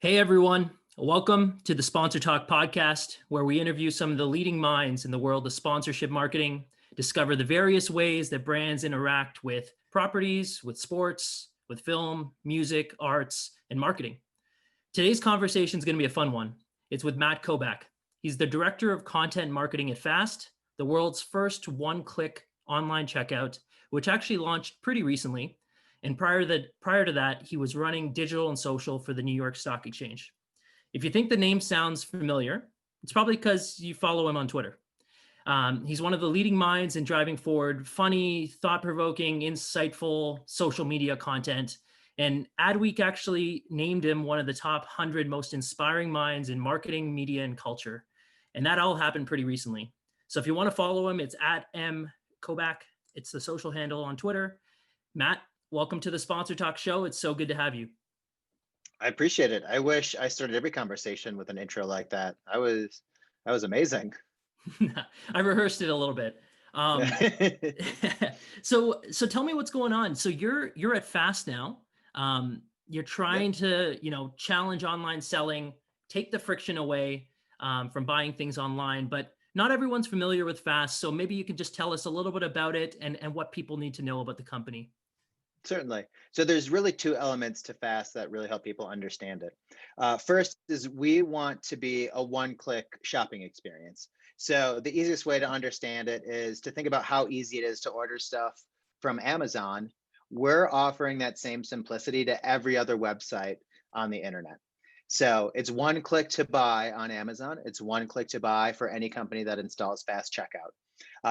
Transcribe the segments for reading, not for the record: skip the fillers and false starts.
Hey everyone, welcome to the Sponsor Talk podcast, where we interview some of the leading minds in the world of sponsorship marketing, discover the various ways that brands interact with properties, with sports, with film, music, arts, and marketing. Today's conversation is going to be a fun one. It's with Matt Kobach. He's the director of content marketing at Fast, the world's first one-click online checkout, which actually launched pretty recently. And prior to that, he was running digital and social for the New York Stock Exchange. If you think the name sounds familiar, it's probably because you follow him on Twitter. He's one of the leading minds in driving forward funny, thought-provoking, insightful social media content. And Adweek actually named him one of the top 100 most inspiring minds in marketing, media, and culture. And that all happened pretty recently. So if you want to follow him, it's at @mkobach. It's the social handle on Twitter. Matt, welcome to the Sponsor Talk show. It's so good to have you. I appreciate it. I wish I started every conversation with an intro like that. That was amazing. I rehearsed it a little bit. So tell me what's going on. So you're at Fast now. You're Yep. trying to challenge online selling, take the friction away from buying things online, but not everyone's familiar with Fast. So maybe you could just tell us a little bit about it and what people need to know about the company. Certainly. So there's really two elements to FAST that really help people understand it. First is we want to be a one-click shopping experience. So the easiest way to understand it is to think about how easy it is to order stuff from Amazon. We're offering that same simplicity to every other website on the internet. So it's one click to buy on Amazon. It's one click to buy for any company that installs fast checkout.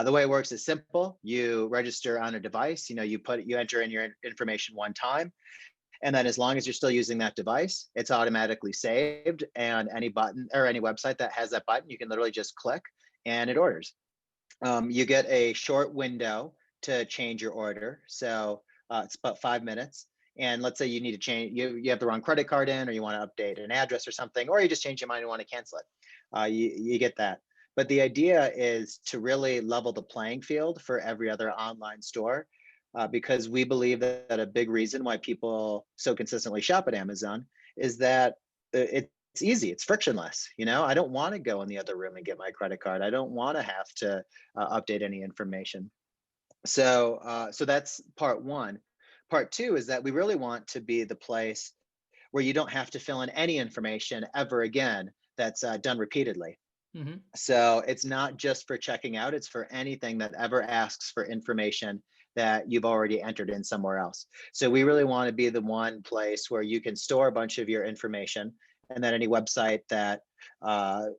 The way it works is simple. You register on a device. You enter in your information one time, and then as long as you're still using that device, it's automatically saved. And any button or any website that has that button, you can literally just click, and it orders. You get a short window to change your order, so it's about 5 minutes. And let's say you need to change, you have the wrong credit card in, or you want to update an address or something, or you just change your mind and want to cancel it. You get that. But the idea is to really level the playing field for every other online store, because we believe that a big reason why people so consistently shop at Amazon is that it's easy, it's frictionless. I don't want to go in the other room and get my credit card. I don't want to have to update any information. So that's part one. Part two is that we really want to be the place where you don't have to fill in any information ever again that's done repeatedly. Hmm. So it's not just for checking out, it's for anything that ever asks for information that you've already entered in somewhere else. So we really want to be the one place where you can store a bunch of your information, and then any website that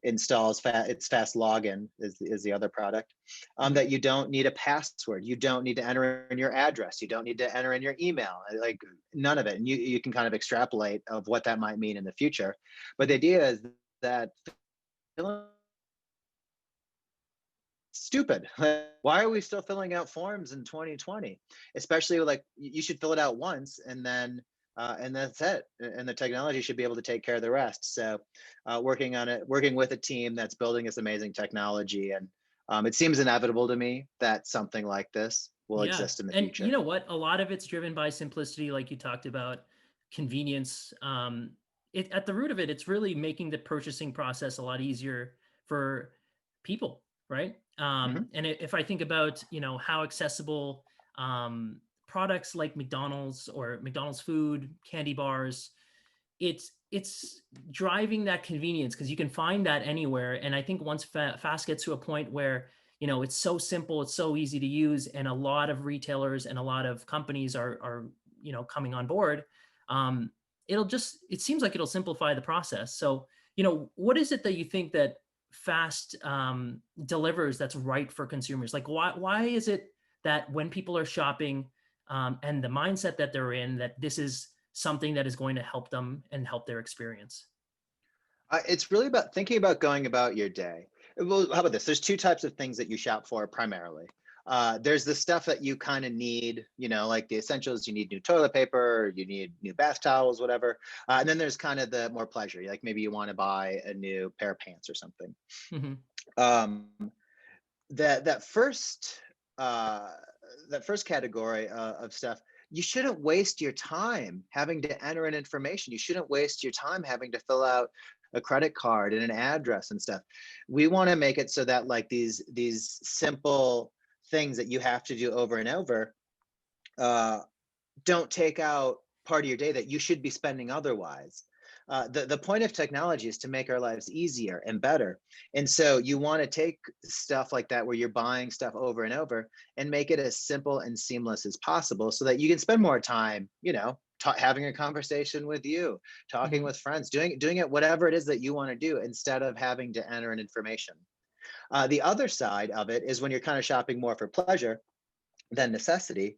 installs its fast login is the other product, Hmm. that you don't need a password, you don't need to enter in your address, you don't need to enter in your email, like none of it. And you can kind of extrapolate of what that might mean in the future. But the Hmm. idea is that stupid. Why are we still filling out forms in 2020? Especially like you should fill it out once, and that's it. And the technology should be able to take care of the rest. So, working on it, working with a team that's building this amazing technology, and it seems inevitable to me that something like this will Yeah. exist in the And you future. know what? A lot of it's driven by simplicity, like you talked about, convenience. At the root of it, it's really making the purchasing process a lot easier for people, right? Hmm. And if I think about, how accessible products like McDonald's or McDonald's food, candy bars, it's driving that convenience because you can find that anywhere. And I think once fast gets to a point where it's so simple, it's so easy to use, and a lot of retailers and a lot of companies are coming on board. um, it seems like it'll simplify the process. So what is it that you think that fast delivers that's right for consumers? Like why is it that when people are shopping, and the mindset that they're in, that this is something that is going to help them and help their experience? It's really about thinking about going about your day. Well, how about this? There's two types of things that you shop for primarily. There's the stuff that you kind of need, like the essentials. You need new toilet paper, you need new bath towels, whatever. And then there's kind of the more pleasure, like maybe you want to buy a new pair of pants or something. Hmm. Um, that uh, that first category of stuff, you shouldn't waste your time having to enter in information. You shouldn't waste your time having to fill out a credit card and an address and stuff. We want to make it so that like these simple things that you have to do over and over uh, don't take out part of your day that you should be spending otherwise. The point of technology is to make our lives easier and better. And so you want to take stuff like that where you're buying stuff over and over and make it as simple and seamless as possible so that you can spend more time, having a conversation with you, talking Mhm. with friends, doing it, whatever it is that you want to do instead of having to enter in information. The other side of it is when you're kind of shopping more for pleasure than necessity.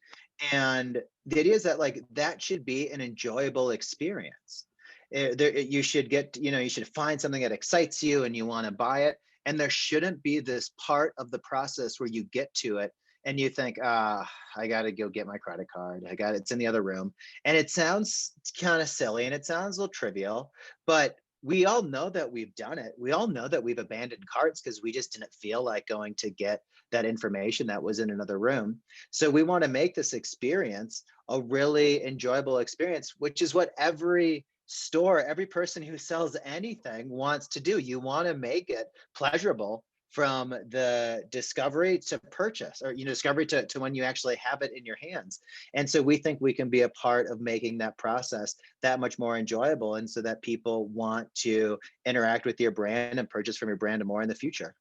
And the idea is that like that should be an enjoyable experience. You should you should find something that excites you and you want to buy it. And there shouldn't be this part of the process where you get to it and you think, I got to go get my credit card. It's in the other room. And it sounds kind of silly and it sounds a little trivial, but we all know that we've done it. We all know that we've abandoned carts because we just didn't feel like going to get that information that was in another room. So we want to make this experience a really enjoyable experience, which is what every store, every person who sells anything wants to do. You want to make it pleasurable from the discovery to purchase, or discovery to when you actually have it in your hands. And so we think we can be a part of making that process that much more enjoyable, and so that people want to interact with your brand and purchase from your brand more in the future.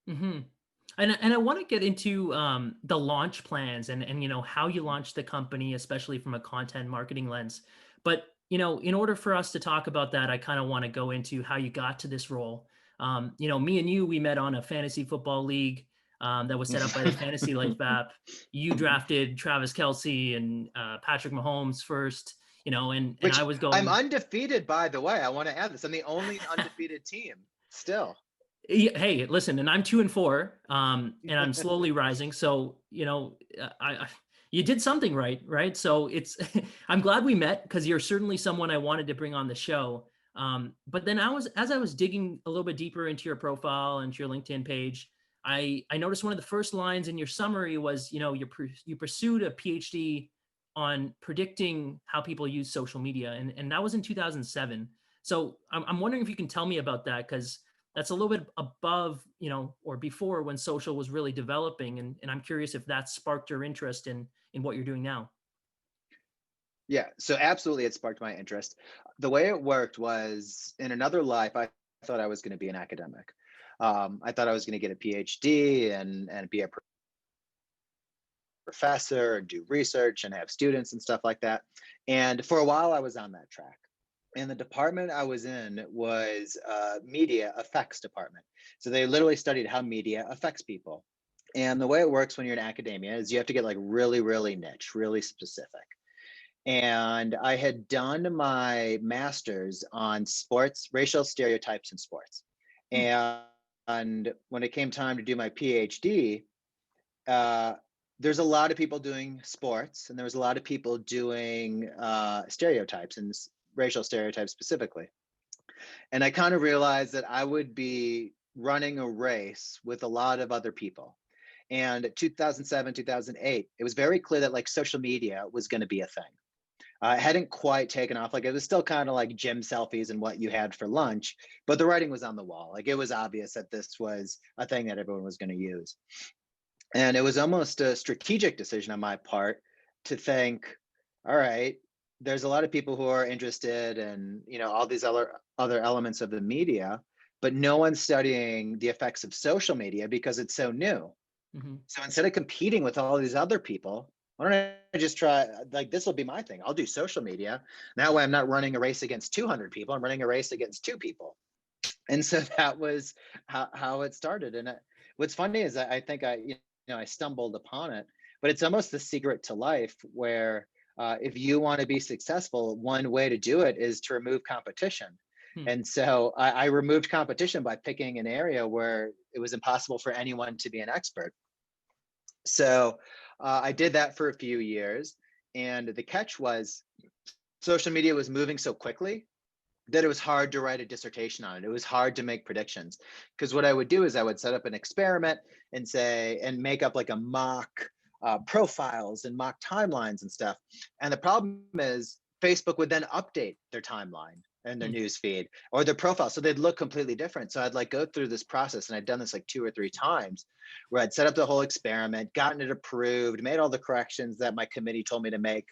Mhm. And I wanna get into, the launch plans and, how you launched the company, especially from a content marketing lens. But, in order for us to talk about that, I kinda wanna go into how you got to this role. Me and you, we met on a fantasy football league, that was set up by the Fantasy Life app. You drafted Travis Kelce and, Patrick Mahomes first, and I Which was I'm going. undefeated, by the way. I want to add this. I'm the only undefeated team still. Hey, listen, and I'm 2 and 4, and I'm slowly rising. So, you did something right, right? So it's I'm glad we met because you're certainly someone I wanted to bring on the show. But then as I was digging a little bit deeper into your profile and your LinkedIn page, I noticed one of the first lines in your summary was, you pursued a PhD on predicting how people use social media, and that was in 2007. So I'm wondering if you can tell me about that because that's a little bit above, or before when social was really developing. And I'm curious if that sparked your interest in what you're doing now. Yeah, so absolutely it sparked my interest. The way it worked was in another life, I thought I was going to be an academic. I thought I was going to get a PhD and be a professor and do research and have students and stuff like that. And for a while, I was on that track. And the department I was in was media effects department. So they literally studied how media affects people. And the way it works when you're in academia is you have to get like really, really niche, really specific. And I had done my master's on sports, racial stereotypes in sports. Hmm. And when it came time to do my PhD, uh, there's a lot of people doing sports, and there was a lot of people doing stereotypes and racial stereotypes specifically. And I kind of realized that I would be running a race with a lot of other people. And 2007, 2008, it was very clear that like social media was going to be a thing. It hadn't quite taken off. Like it was still kind of like gym selfies and what you had for lunch, but the writing was on the wall. Like it was obvious that this was a thing that everyone was going to use. And it was almost a strategic decision on my part to think, all right, there's a lot of people who are interested in, all these other elements of the media, but no one's studying the effects of social media because it's so new. Hmm. So instead of competing with all these other people, why don't I just try, like, this will be my thing. I'll do social media. That way I'm not running a race against 200 people. I'm running a race against two people. And so that was how it started. And what's funny is I think I stumbled upon it, but it's almost the secret to life where if you want to be successful, one way to do it is to remove competition. Hmm. And so I removed competition by picking an area where it was impossible for anyone to be an expert. So I did that for a few years. And the catch was social media was moving so quickly that it was hard to write a dissertation on it. It was hard to make predictions because what I would do is I would set up an experiment and say, and make up like a mock profiles and mock timelines and stuff. And the problem is Facebook would then update their timeline and their Hmm. news feed or their profile. So they'd look completely different. So I'd like go through this process, and I'd done this like 2 or 3 times where I'd set up the whole experiment, gotten it approved, made all the corrections that my committee told me to make.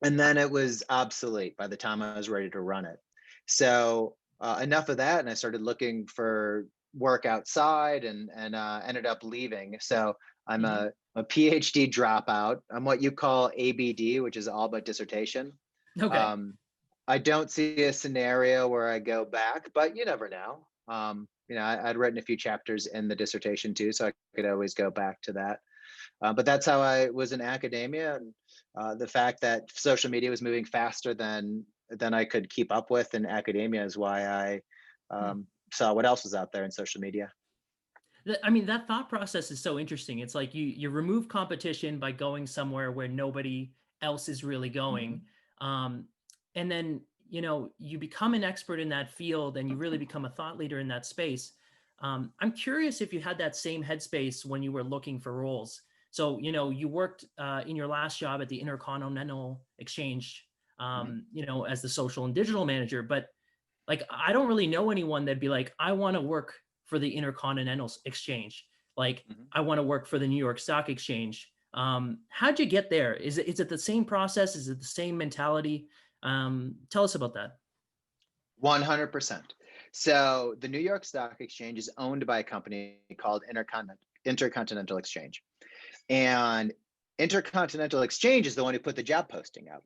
And then it was obsolete by the time I was ready to run it. So enough of that. And I started looking for work outside and ended up leaving. So I'm Hmm. a PhD dropout. I'm what you call ABD, which is all but dissertation. Okay. Um, I don't see a scenario where I go back, but you never know. I'd written a few chapters in the dissertation too, so I could always go back to that. But that's how I was in academia, and the fact that social media was moving faster than I could keep up with in academia is why I Hmm. saw what else was out there in social media. I mean, that thought process is so interesting. It's like you remove competition by going somewhere where nobody else is really going, Mhm. um, and then you become an expert in that field, and you really become a thought leader in that space. I'm curious if you had that same headspace when you were looking for roles. So you worked in your last job at the Intercontinental Exchange, Mhm. as the social and digital manager, but like I don't really know anyone that'd be like, I want to work for the Intercontinental Exchange. Like Mhm. I want to work for the New York Stock Exchange. How'd you get there? Is it the same process? Is it the same mentality? Tell us about that. 100%. So the New York Stock Exchange is owned by a company called Intercontinental Exchange. And Intercontinental Exchange is the one who put the job posting out.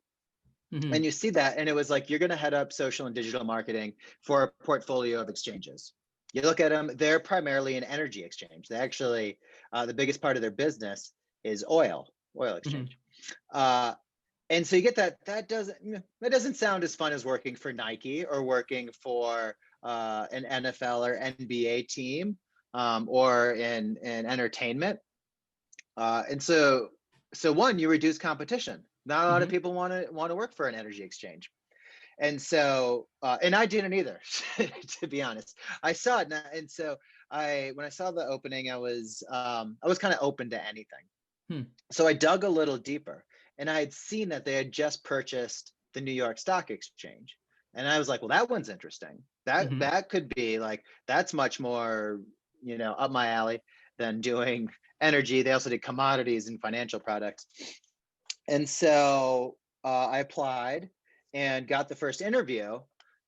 And Hmm. you see that, and it was like, you're going to head up social and digital marketing for a portfolio of exchanges. You look at them, they're primarily an energy exchange. They actually, the biggest part of their business is oil Hmm. exchange. Uh, and so you get that, that doesn't sound as fun as working for Nike or working for an NFL or NBA team, or in entertainment. And so one, you reduce competition. Not a lot of Hmm. people want to work for an energy exchange. And so and I didn't either, to be honest. I saw it, and so I when I saw the opening, I was kind of open to anything. Hmm. So I dug a little deeper, and I had seen that they had just purchased the New York Stock Exchange. And I was like, well, that one's interesting. That Hmm. that could be like, that's much more, up my alley than doing energy. They also did commodities and financial products. And so I applied and got the first interview,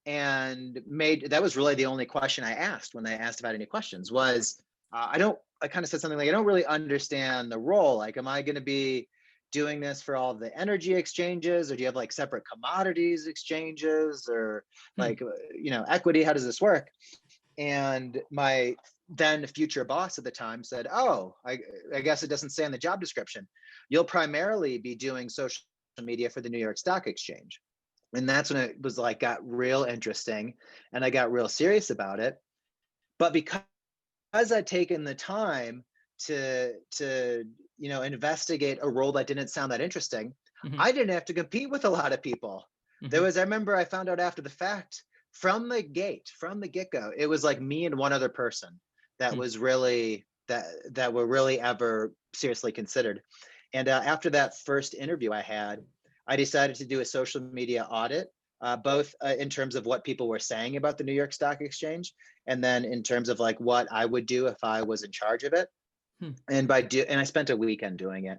and made that was really the only question I asked when they asked about any questions was, I kind of said something like, I don't really understand the role. Like, am I going to be doing this for all of the energy exchanges, or do you have like separate commodities exchanges, or Hmm. like, equity? How does this work? And my then future boss at the time said, oh, I guess it doesn't say in the job description. You'll primarily be doing social media for the New York Stock Exchange. And that's when it was like, got real interesting, and I got real serious about it. But because I'd taken the time to investigate a role that didn't sound that interesting, Hmm. I didn't have to compete with a lot of people. Hmm. I remember I found out after the fact, from the get-go, it was like me and one other person that Hmm. was really that were really ever seriously considered. And after that first interview I had, I decided to do a social media audit, both in terms of what people were saying about the New York Stock Exchange, and then in terms of like what I would do if I was in charge of it. Hmm. And I spent a weekend doing it.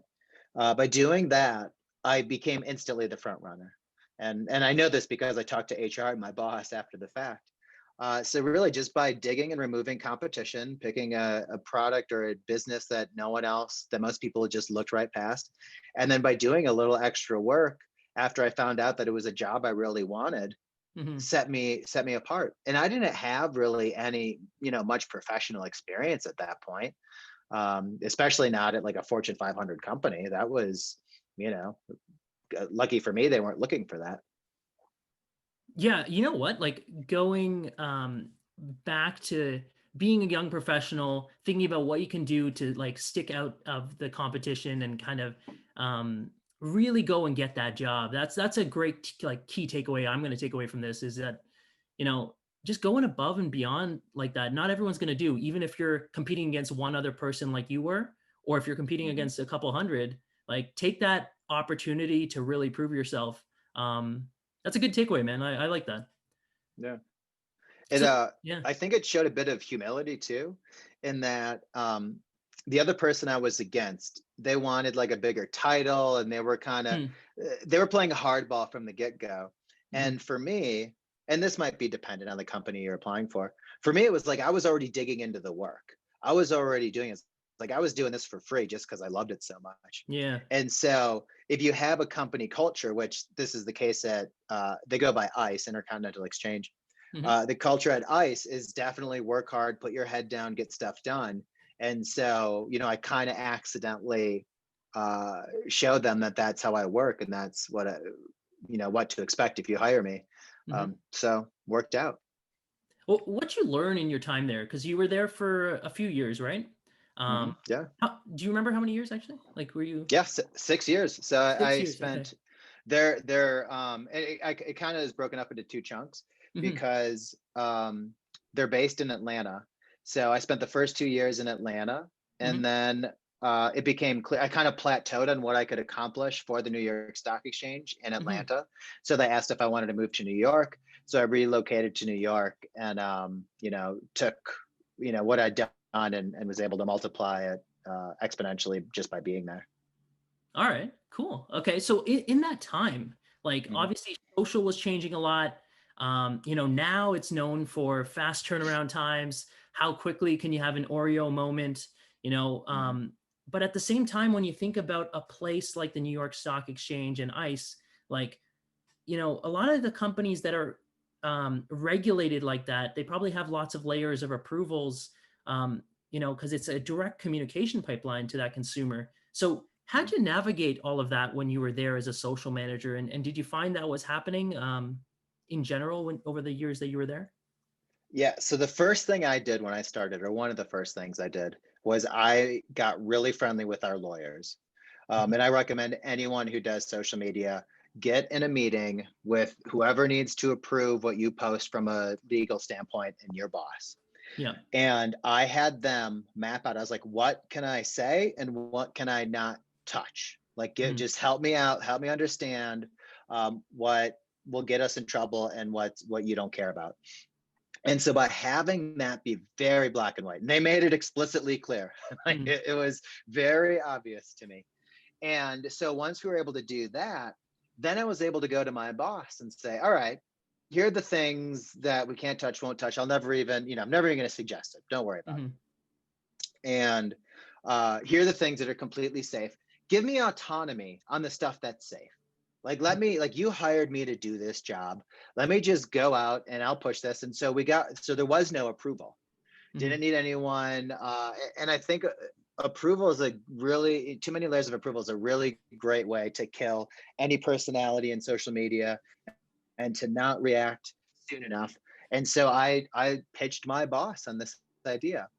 By doing that, I became instantly the front runner. And I know this because I talked to HR, my boss, after the fact. So really, just by digging and removing competition, picking a product or a business that most people just looked right past, and then by doing a little extra work after I found out that it was a job I really wanted, Hmm. set me apart. And I didn't have really any, much professional experience at that point, especially not at like a Fortune 500 company. That was, you know, lucky for me, they weren't looking for that. Yeah, you know what? Like going back to being a young professional, thinking about what you can do to like stick out of the competition and kind of um, really go and get that job. That's a great like key takeaway I'm going to take away from this is that you know just going above and beyond like that. Not everyone's going to do, even if you're competing against one other person like you were, or if you're competing Mhm. against a couple hundred, like take that opportunity to really prove yourself. That's a good takeaway, man. I like that. Yeah. It So yeah. I think it showed a bit of humility too, in that the other person I was against, they wanted like a bigger title, and they were kind of Hmm. they were playing hardball from the get-go. Mhm. And for me, and this might be dependent on the company you're applying for me, it was like I was already digging into the work. I was already doing it. Like I was doing this for free just because I loved it so much. Yeah. And so if you have a company culture, which this is the case at they go by ICE, Intercontinental Exchange, Mhm. the culture at ICE is definitely work hard, put your head down, get stuff done. And so, I kind of accidentally showed them that that's how I work, and that's what to expect if you hire me. Mhm. So worked out. Well, what you learn in your time there, because you were there for a few years, right? Yeah, Do you remember how many years actually? Like, were you yeah, 6 years. So I, 6 years? Okay. spent they're it kind of is broken up into two chunks Hmm. because they're based in Atlanta. So I spent the first 2 years in Atlanta, and Hmm. then it became clear I kind of plateaued on what I could accomplish for the New York Stock Exchange in Hmm. Atlanta. So they asked if I wanted to move to New York. So I relocated to New York, and took what I'd done, and was able to multiply it exponentially just by being there. All right, cool. Okay, so in that time, like Mhm. obviously social was changing a lot. Now it's known for fast turnaround times. How quickly can you have an Oreo moment? You know, Mhm. um, but at the same time, when you think about a place like the New York Stock Exchange and ICE, like a lot of the companies that are regulated like that, they probably have lots of layers of approvals, because it's a direct communication pipeline to that consumer. So, how'd Mhm. you navigate all of that when you were there as a social manager? And did you find that was happening in general over the years that you were there? Yeah. So the first thing I did when I started, or one of the first things I did, was I got really friendly with our lawyers. Mhm. And I recommend anyone who does social media get in a meeting with whoever needs to approve what you post from a legal standpoint and your boss. Yeah. And I had them map out. I was like, what can I say and what can I not touch? Like, Mhm. just help me out, help me understand what will get us in trouble and what you don't care about. And so by having that be very black and white, and they made it explicitly clear, like Mhm. it was very obvious to me. And so once we were able to do that, then I was able to go to my boss and say, all right, here are the things that we can't touch, won't touch. I'll never even, I'm never even going to suggest it. Don't worry about Mhm. it. And here are the things that are completely safe. Give me autonomy on the stuff that's safe. Like, let me, like, you hired me to do this job. Let me just go out and I'll push this. And so there was no approval. Mhm. Didn't need anyone. And I think approval is a really, too many layers of approval is a really great way to kill any personality in social media and to not react soon enough. And so I pitched my boss on this idea.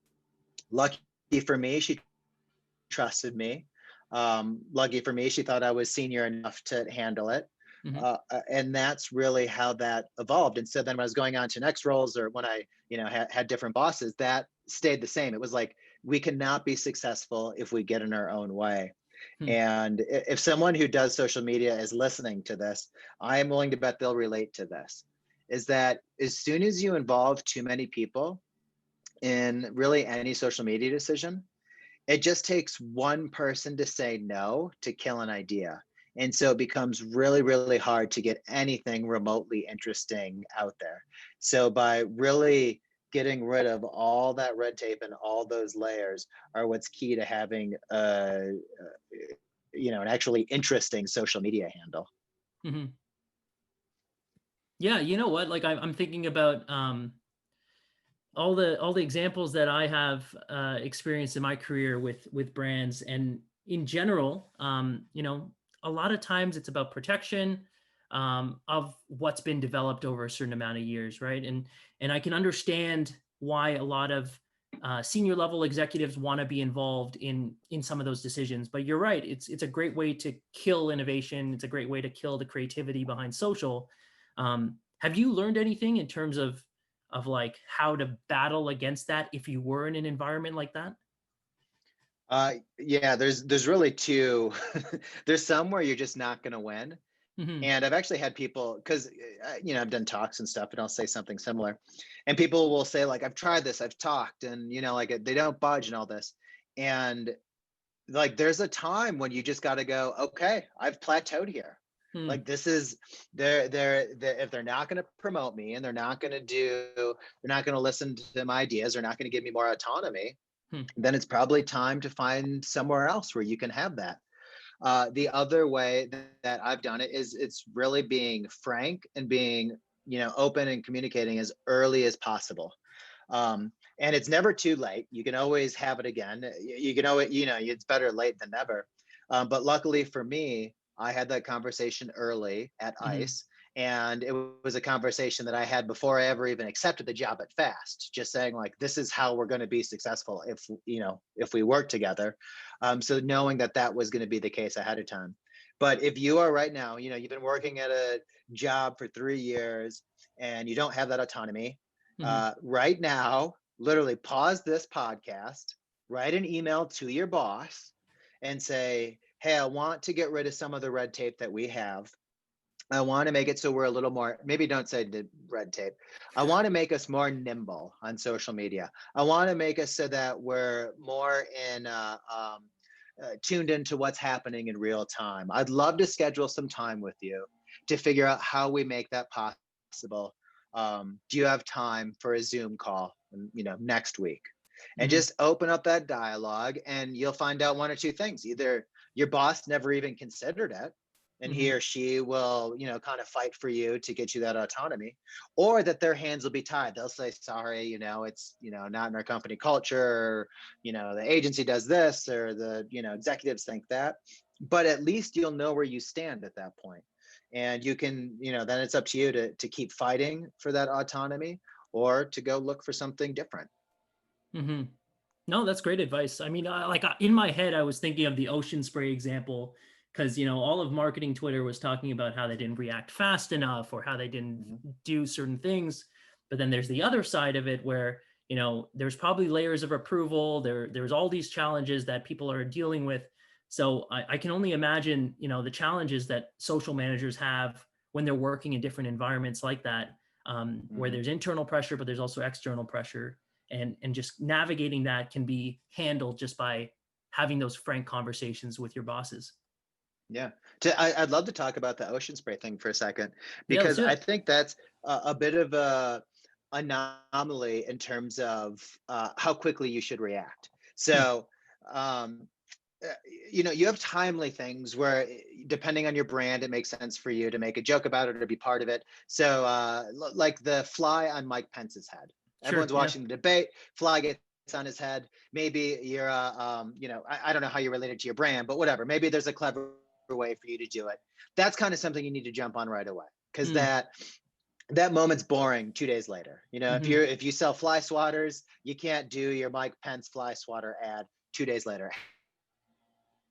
Lucky for me, she trusted me. Lucky for me, she thought I was senior enough to handle it. Mhm. And that's really how that evolved. And so then when I was going on to next roles, or when I, had different bosses, that stayed the same. It was like, we cannot be successful if we get in our own way. Mhm. And if someone who does social media is listening to this, I am willing to bet they'll relate to this. Is that as soon as you involve too many people in really any social media decision, it just takes one person to say no to kill an idea. And so it becomes really, really hard to get anything remotely interesting out there. So by really getting rid of all that red tape and all those layers are what's key to having an actually interesting social media handle. Mhm. Yeah, you know what? Like I'm thinking about all the examples that I have experienced in my career with brands, and in general, a lot of times it's about protection of what's been developed over a certain amount of years, right? And I can understand why a lot of senior level executives want to be involved in some of those decisions. But you're right; it's a great way to kill innovation. It's a great way to kill the creativity behind social. Have you learned anything in terms of like how to battle against that if you were in an environment like that? Yeah, there's really two. There's some where you're just not going to win. Hmm. And I've actually had people, because I've done talks and stuff, and I'll say something similar, and people will say like, "I've tried this, I've talked, and like they don't budge and all this." And like, there's a time when you just got to go, "Okay, I've plateaued here. Hmm. Like this is if they're not going to promote me and they're not going to listen to my ideas, they're not going to give me more autonomy, Hmm. then it's probably time to find somewhere else where you can have that." The other way that I've done it is it's really being frank and being, open and communicating as early as possible. And it's never too late. You can always have it again. You can always, it's better late than never. But luckily for me, I had that conversation early at Hmm. ICE. And it was a conversation that I had before I ever even accepted the job at Fast, just saying like, this is how we're going to be successful if we work together. So knowing that that was going to be the case ahead of time. But if you are right now, you've been working at a job for 3 years and you don't have that autonomy, Hmm. right now, literally pause this podcast, write an email to your boss and say, "Hey, I want to get rid of some of the red tape that we have. I want to make it so we're a little more," maybe don't say the red tape. "I want to make us more nimble on social media. I want to make us so that we're more tuned into what's happening in real time. I'd love to schedule some time with you to figure out how we make that possible. Do you have time for a Zoom call, next week?" And Hmm. just open up that dialogue, and you'll find out one or two things. Either your boss never even considered it, and he Hmm. or she will, kind of fight for you to get you that autonomy, or that their hands will be tied. They'll say, "Sorry, it's, not in our company culture, or, the agency does this, or the, executives think that." But at least you'll know where you stand at that point. And you can, then it's up to you to keep fighting for that autonomy or to go look for something different. Hmm. No, that's great advice. I mean, in my head, I was thinking of the ocean spray example because, all of marketing Twitter was talking about how they didn't react fast enough or how they didn't Mhm. do certain things. But then there's the other side of it where, there's probably layers of approval. There's all these challenges that people are dealing with. So I can only imagine, the challenges that social managers have when they're working in different environments like that, where Mhm. there's internal pressure, but there's also external pressure, and just navigating that can be handled just by having those frank conversations with your bosses. Yeah. I'd love to talk about the ocean spray thing for a second, Yeah, let's because do I it. think that's a bit of a anomaly in terms of how quickly you should react. Hmm. So, um, uh, you have timely things where, depending on your brand, it makes sense for you to make a joke about it or to be part of it. So, like the fly on Mike Pence's head. Sure. Everyone's Yeah. watching the debate. Fly gets on his head. Maybe you're, I don't know how you relate it to your brand, but whatever. Maybe there's a clever way for you to do it. That's kind of something you need to jump on right away, because Mm. that moment's boring 2 days later. Hmm. If you sell fly swatters, you can't do your Mike Pence fly swatter ad 2 days later.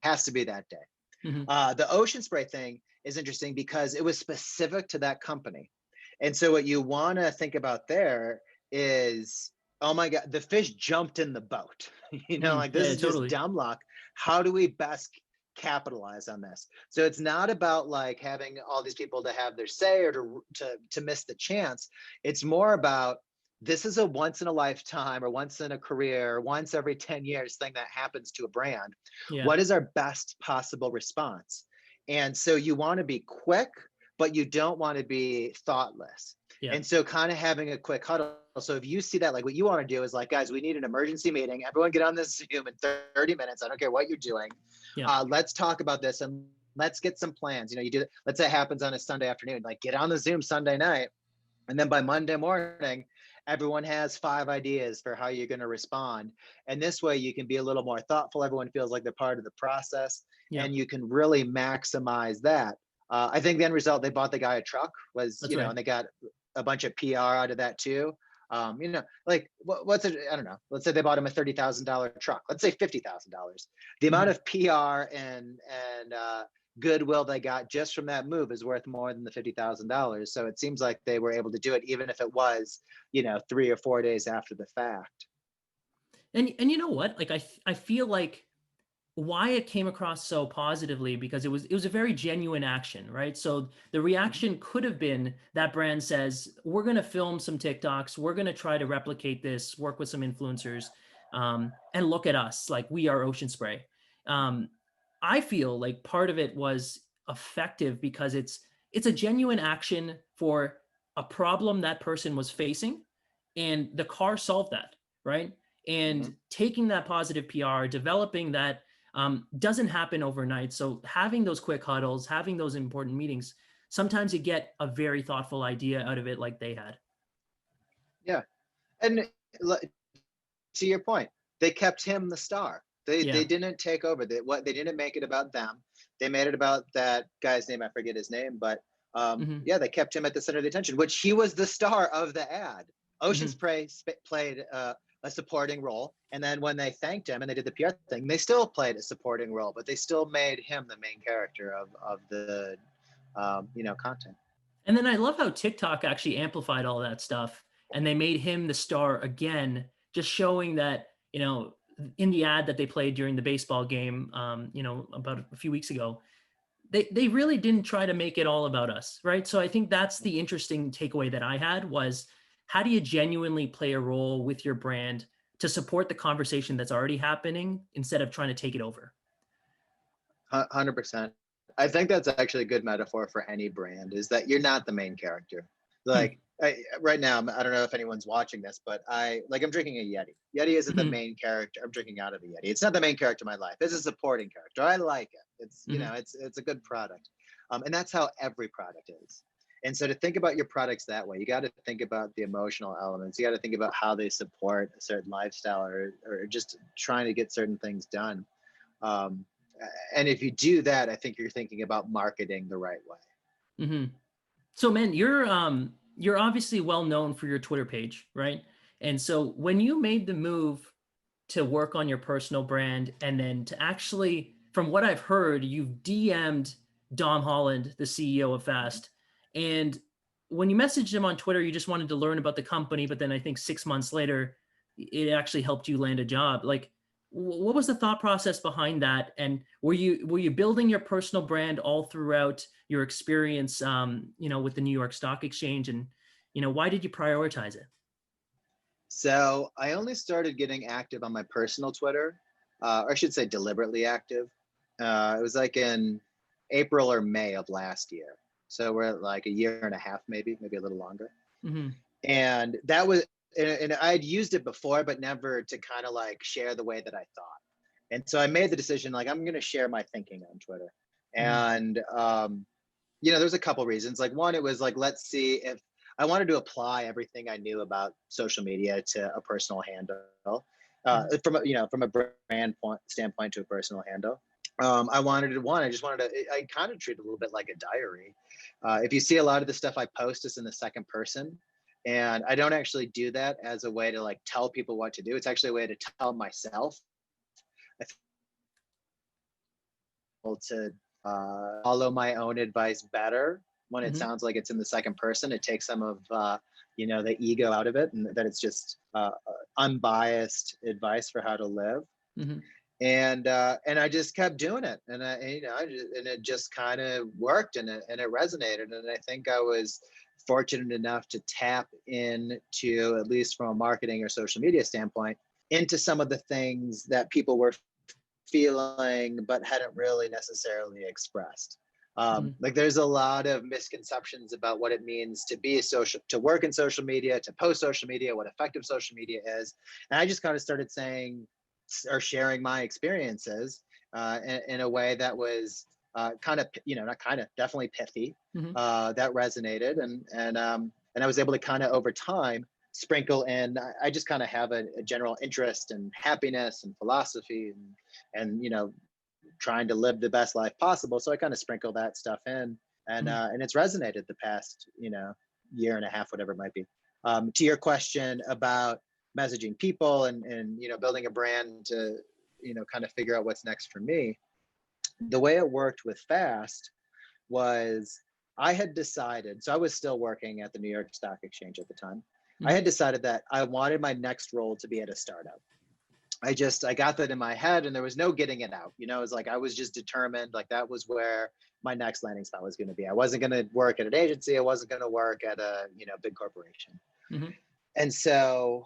It has to be that day. Hmm. The ocean spray thing is interesting because it was specific to that company. And so what you want to think about there is, oh my God, the fish jumped in the boat. Hmm. Like, this Yeah, is just totally. dumb luck. How do we best capitalize on this? So it's not about like having all these people to have their say or to miss the chance. It's more about, this is a once in a lifetime or once in a career, once every 10 years thing that happens to a brand. Yeah. What is our best possible response? And so you want to be quick, but you don't want to be thoughtless. Yeah. And so kind of having a quick huddle. So if you see that, like, what you want to do is like, "Guys, we need an emergency meeting. Everyone get on this Zoom in 30 minutes. I don't care what you're doing. Yeah. Let's talk about this and let's get some plans." You do, let's say it happens on a Sunday afternoon, like get on the Zoom Sunday night. And then by Monday morning, everyone has 5 ideas for how you're going to respond. And this way you can be a little more thoughtful. Everyone feels like they're part of the process, Yeah. and you can really maximize that. I think the end result, they bought the guy a truck, was, That's right. and they got a bunch of PR out of that too. Like what's it? I don't know. Let's say they bought him a $30,000 truck. Let's say $50,000. The amount Hmm. of PR and goodwill they got just from that move is worth more than the $50,000. So it seems like they were able to do it, even if it was, 3 or 4 days after the fact. And you know what? Like I feel like why it came across so positively, because it was a very genuine action, right? So the Mhm. reaction could have been that brand says, we're going to film some TikToks, we're going to try to replicate this, work with some influencers, and look at us, like we are Ocean Spray. um, I feel like part of it was effective because it's a genuine action for a problem that person was facing, and the car solved that, right? And Mhm. taking that positive PR, developing that, doesn't happen overnight. So having those quick huddles, having those important meetings, sometimes you get a very thoughtful idea out of it, like they had. Yeah. And l- to your point, they kept him the star. They Yeah. didn't take over. They didn't make it about them. They made it about that guy's name. I forget his name, but Hmm. yeah, they kept him at the center of the attention, which he was the star of the ad. Ocean Hmm. Spray played a supporting role, and then when they thanked him and they did the PR thing, they still played a supporting role, but they still made him the main character of the content. And then I love how TikTok actually amplified all that stuff, and they made him the star again, just showing that, in the ad that they played during the baseball game, about a few weeks ago, they really didn't try to make it all about us, right? So I think that's the interesting takeaway that I had was, how do you genuinely play a role with your brand to support the conversation that's already happening instead of trying to take it over? 100%. I think that's actually a good metaphor for any brand, is that you're not the main character. Hmm. Like right now, I don't know if anyone's watching this, but I'm drinking a Yeti. Yeti isn't the Hmm. main character. I'm drinking out of a Yeti. It's not the main character of my life. It's a supporting character. I like it. It's, Hmm. it's a good product. And that's how every product is. And so to think about your products that way, you got to think about the emotional elements. You got to think about how they support a certain lifestyle, or just trying to get certain things done. Um, and if you do that, I think you're thinking about marketing the right way. Hmm. So, man, you're obviously well known for your Twitter page, right? And so when you made the move to work on your personal brand, and then to actually, from what I've heard, you've DM'd Dom Holland, the CEO of Fast. And when you messaged him on Twitter, you just wanted to learn about the company, but then I think 6 months later, it actually helped you land a job. Like, what was the thought process behind that? And were you building your personal brand all throughout your experience, with the New York Stock Exchange? And why did you prioritize it? So I only started getting active on my personal Twitter, or I should say deliberately active. It was like in April or May of last year. So we're at like a year and a half, maybe a little longer. Hmm. And that was, and I had used it before, but never to kind of like share the way that I thought. And so I made the decision, like, I'm going to share my thinking on Twitter. Hmm. And there's a couple reasons. Like one, it was like, let's see if I wanted to apply everything I knew about social media to a personal handle, Hmm. from a standpoint to a personal handle. I just wanted to, I kind of treat it a little bit like a diary. If you see a lot of the stuff I post is in the second person, and I don't actually do that as a way to like tell people what to do. It's actually a way to tell myself. I feel to follow my own advice better when it Hmm. sounds like it's in the second person. It takes some of the ego out of it, and that it's just unbiased advice for how to live. Hmm. And I just kept doing it, and and it just kind of worked, and it resonated, and I think I was fortunate enough to tap into, at least from a marketing or social media standpoint, into some of the things that people were feeling but hadn't really necessarily expressed. Hmm. Like there's a lot of misconceptions about what it means to be social, to work in social media, to post social media, what effective social media is. And I just kind of started saying or sharing my experiences in a way that was kind of, not kind of, definitely pithy, Hmm. that resonated. And I was able to kind of over time sprinkle in, I just kind of have a general interest in happiness and philosophy, and trying to live the best life possible. So I kind of sprinkle that stuff in, Hmm. and it's resonated the past year and a half, whatever it might be. To your question about messaging people and building a brand to kind of figure out what's next for me, the way it worked with Fast was, I had decided, so I was still working at the New York Stock Exchange at the time. I Hmm. had decided that I wanted my next role to be at a startup. I got that in my head, and there was no getting it out. It was like I was just determined, like that was where my next landing spot was going to be. I wasn't going to work at an agency. I wasn't going to work at a big corporation. Mm-hmm. And so,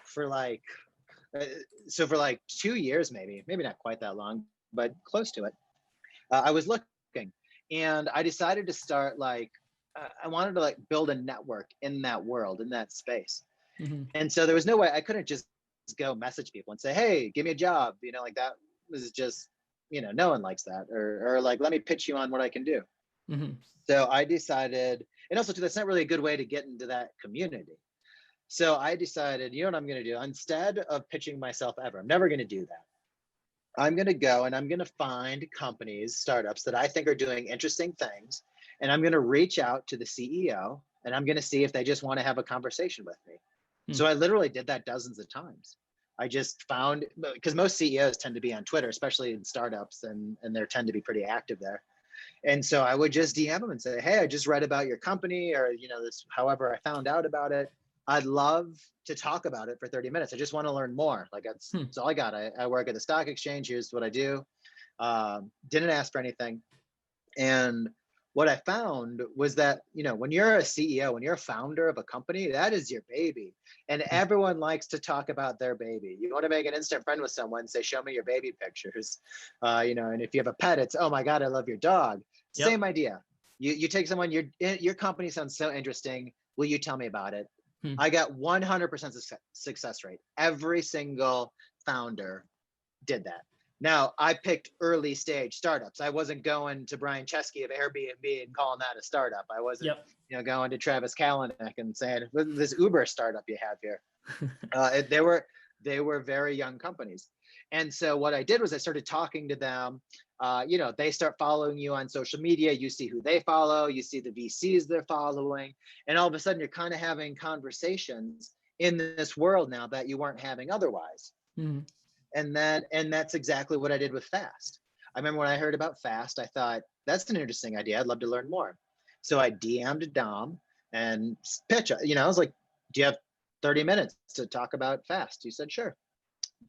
for like uh, for like 2 years, maybe not quite that long, but close to it, I was looking, and I decided to start like I wanted to like build a network in that world, in that space. Mm-hmm. And so there was no way I couldn't just go message people and say, hey, give me a job. Like that was just, no one likes that. Or like, let me pitch you on what I can do. Mm-hmm. So I decided, and also too, that's not really a good way to get into that community. So I decided, what I'm going to do? Instead of pitching myself ever, I'm never going to do that. I'm going to go and I'm going to find companies, startups that I think are doing interesting things. And I'm going to reach out to the CEO and I'm going to see if they just want to have a conversation with me. So I literally did that dozens of times. I just found, because most CEOs tend to be on Twitter, especially in startups, and they tend to be pretty active there. And so I would just DM them and say, hey, I just read about your company, or, this, however I found out about it. I'd love to talk about it for 30 minutes. I just want to learn more. Like that's all I got. I work at the stock exchange. Here's what I do. Didn't ask for anything. And what I found was that, when you're a CEO, when you're a founder of a company, that is your baby. And everyone likes to talk about their baby. You want to make an instant friend with someone, say, show me your baby pictures. And if you have a pet, it's, oh my God, I love your dog. Yep. Same idea. You take someone, your company sounds so interesting. Will you tell me about it? I got 100% success rate. Every single founder did that. Now, I picked early stage startups. I wasn't going to Brian Chesky of Airbnb and calling that a startup. I wasn't, going to Travis Kalanick and saying, this Uber startup you have here. They were very young companies. And so what I did was I started talking to them. They start following you on social media. You see who they follow. You see the VCs they're following. And all of a sudden, you're kind of having conversations in this world now that you weren't having otherwise. Mm-hmm. And that's exactly what I did with Fast. I remember when I heard about Fast, I thought, that's an interesting idea. I'd love to learn more. So I DM'd Dom and pitch. I was like, do you have 30 minutes to talk about Fast? He said, sure.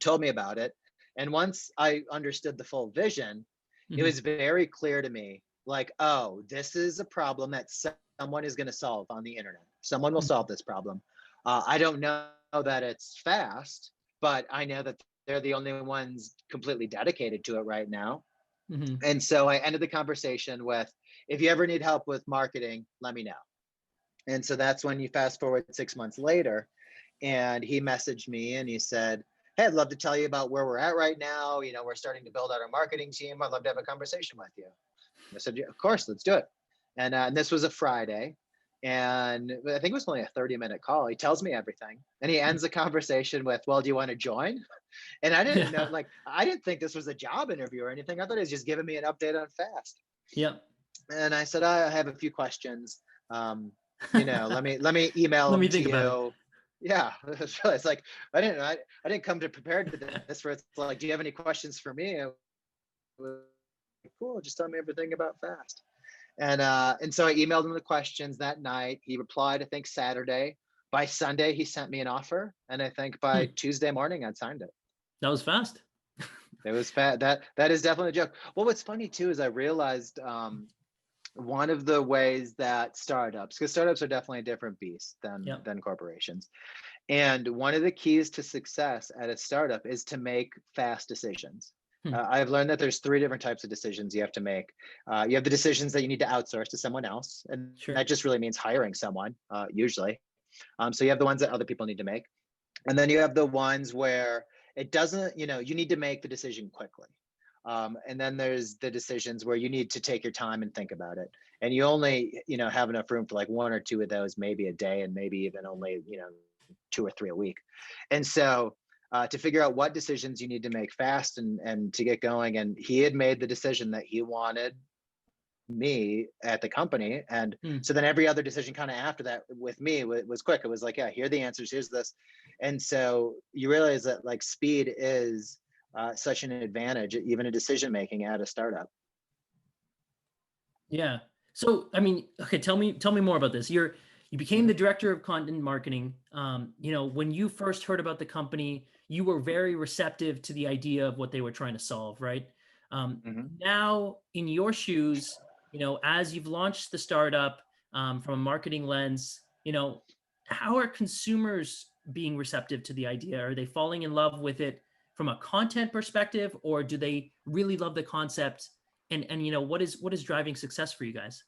Told me about it. And once I understood the full vision, it was very clear to me, like, oh, this is a problem that someone is going to solve on the internet. Someone will solve this problem. I don't know that it's Fast, but I know that they're the only ones completely dedicated to it right now. And so I ended the conversation with, if you ever need help with marketing, let me know. And so that's when you fast forward 6 months later, and he messaged me and he said, hey, I'd love to tell you about where we're at right now. We're starting to build out our marketing team. I'd love to have a conversation with you. I said, yeah, of course, let's do it. And this was a Friday. And I think it was only a 30-minute call. He tells me everything. And he ends the conversation with, well, do you want to join? And I didn't know, like, I didn't think this was a job interview or anything. I thought he was just giving me an update on Fast. Yep. And I said, I have a few questions. Let me email them to you. Yeah, it's like I didn't come prepared to this. For it's like, do you have any questions for me? Cool, just tell me everything about Fast. And so I emailed him the questions that night. He replied, I think Saturday. By Sunday, he sent me an offer, and I think by Tuesday morning, I'd signed it. That was fast. It was fast. That is definitely a joke. Well, what's funny too is I realized one of the ways that startups, because startups are definitely a different beast than corporations. And one of the keys to success at a startup is to make fast decisions. I've learned that there's 3 different types of decisions you have to make. You have the decisions that you need to outsource to someone else. And that just really means hiring someone, usually. So you have the ones that other people need to make. And then you have the ones where it doesn't, you need to make the decision quickly. And then there's the decisions where you need to take your time and think about it. And you only, have enough room for like 1 or 2 of those, maybe a day, and maybe even only, 2 or 3 a week. And so to figure out what decisions you need to make fast and to get going. And he had made the decision that he wanted me at the company. And so then every other decision kind of after that with me was quick. It was like, yeah, here are the answers, here's this. And so you realize that like speed is such an advantage, even in decision making at a startup. Yeah. So, I mean, okay, tell me more about this. You became the director of content marketing. When you first heard about the company, you were very receptive to the idea of what they were trying to solve, right? Mhm. Now, in your shoes, as you've launched the startup from a marketing lens, how are consumers being receptive to the idea? Are they falling in love with it from a content perspective, or do they really love the concept? And what is driving success for you guys?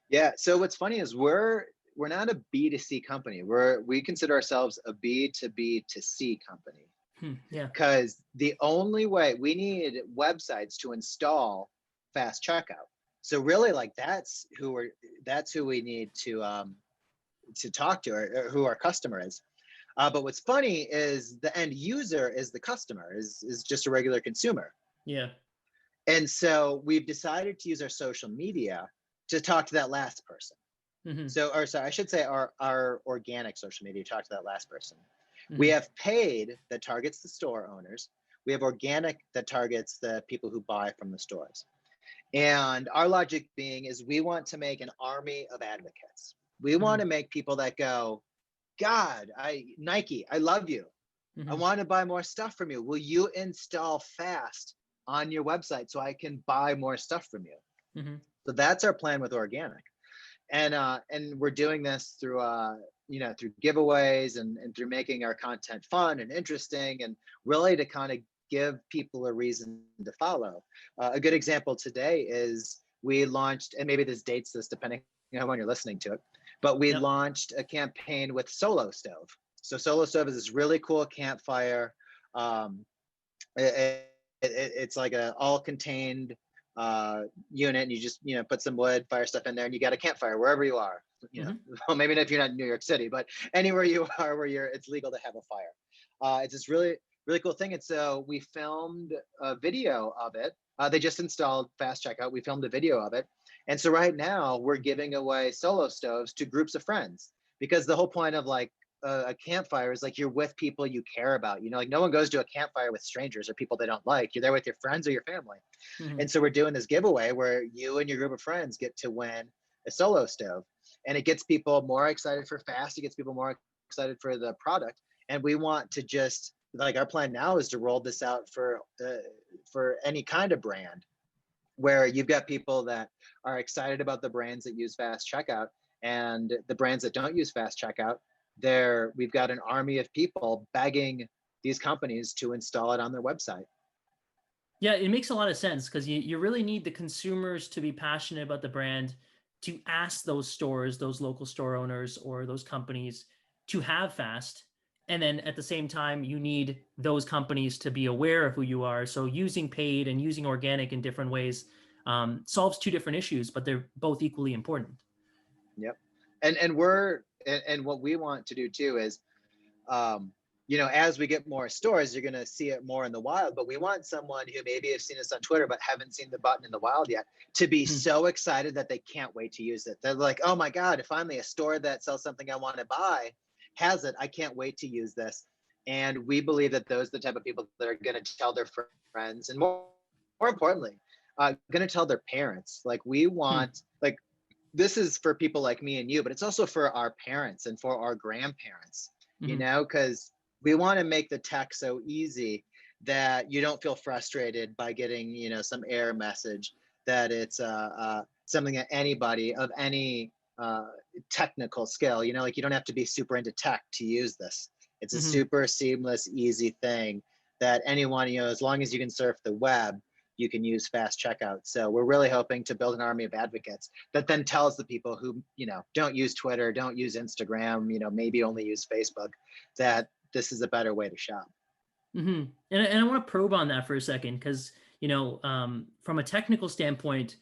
Yeah. So what's funny is we're not a B2C company. We consider ourselves a B2B2C company, Yeah. because the only way we need websites to install fast checkout. So really, like that's who we need to talk to, or who our customer is. But what's funny is the end user is the customer, is just a regular consumer. Yeah. And so we've decided to use our social media to talk to that last person. Hmm. So, or sorry, I should say our organic social media to talk to that last person. We Hmm. have paid that targets the store owners. We have organic that targets the people who buy from the stores. And our logic being is we want to make an army of advocates. We want Hmm. to make people that go, God, Nike, I love you. I Hmm. want to buy more stuff from you. Will you install fast on your website so I can buy more stuff from you? Hmm. So that's our plan with organic. And we're doing this through through giveaways, and through making our content fun and interesting, and really to kind of give people a reason to follow. A good example today is we launched, and maybe this dates this depending on when you're listening to it, but we Yep. launched a campaign with Solo Stove. So Solo Stove is this really cool campfire. um, it's like a all contained unit, and you just put some wood, fire stuff in there, and you got a campfire wherever you are. Hmm. Well, maybe not if you're not in New York City, but anywhere you are where it's legal to have a fire. It's this really cool thing. And so we filmed a video of it. They just installed fast checkout. We filmed a video of it, and so right now we're giving away Solo Stoves to groups of friends, because the whole point of like a campfire is like you're with people you care about. Like no one goes to a campfire with strangers or people they don't like. You're there with your friends or your family. Hmm. And so we're doing this giveaway where you and your group of friends get to win a Solo Stove, and it gets people more excited for fast. It gets people more excited for the product, and we want to just like our plan now is to roll this out for any kind of brand, where you've got people that are excited about the brands that use fast checkout, and the brands that don't use fast checkout. We've got an army of people begging these companies to install it on their website. Yeah, it makes a lot of sense because you really need the consumers to be passionate about the brand to ask those stores, those local store owners, or those companies to have fast. And then at the same time, you need those companies to be aware of who you are. So using paid and using organic in different ways solves two different issues, but they're both equally important. Yep. And what we want to do too is, um, as we get more stores, you're going to see it more in the wild. But we want someone who maybe has seen us on Twitter but haven't seen the button in the wild yet to be Hmm. so excited that they can't wait to use it. They're like, "Oh my God! Finally, a store that sells something I want to buy has it. I can't wait to use this." And we believe that those are the type of people that are going to tell their friends, and more importantly, going to tell their parents. Like we Hmm. want like this is for people like me and you, but it's also for our parents and for our grandparents, Hmm. because we want to make the tech so easy that you don't feel frustrated by getting, some error message, that it's something that anybody of any technical skill, like you don't have to be super into tech to use this. It's a Hmm. super seamless, easy thing that anyone, as long as you can surf the web, you can use fast checkout. So we're really hoping to build an army of advocates that then tells the people who, don't use Twitter, don't use Instagram, maybe only use Facebook, that this is a better way to shop. Hmm. And I want to probe on that for a second because, from a technical standpoint,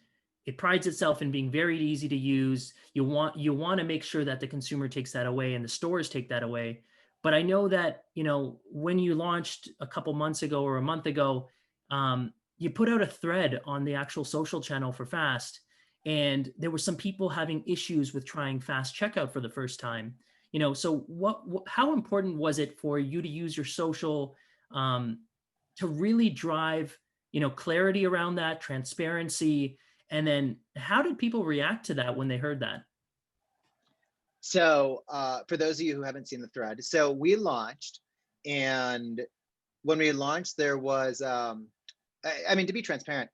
it prides itself in being very easy to use. You want to make sure that the consumer takes that away and the stores take that away. But I know that, when you launched a couple months ago or a month ago, you put out a thread on the actual social channel for Fast, and there were some people having issues with trying fast checkout for the first time. So how important was it for you to use your social um, to really drive clarity around that transparency, and then how did people react to that when they heard that? So for those of you who haven't seen the thread, so we launched And when we launched, there was, I mean, to be transparent,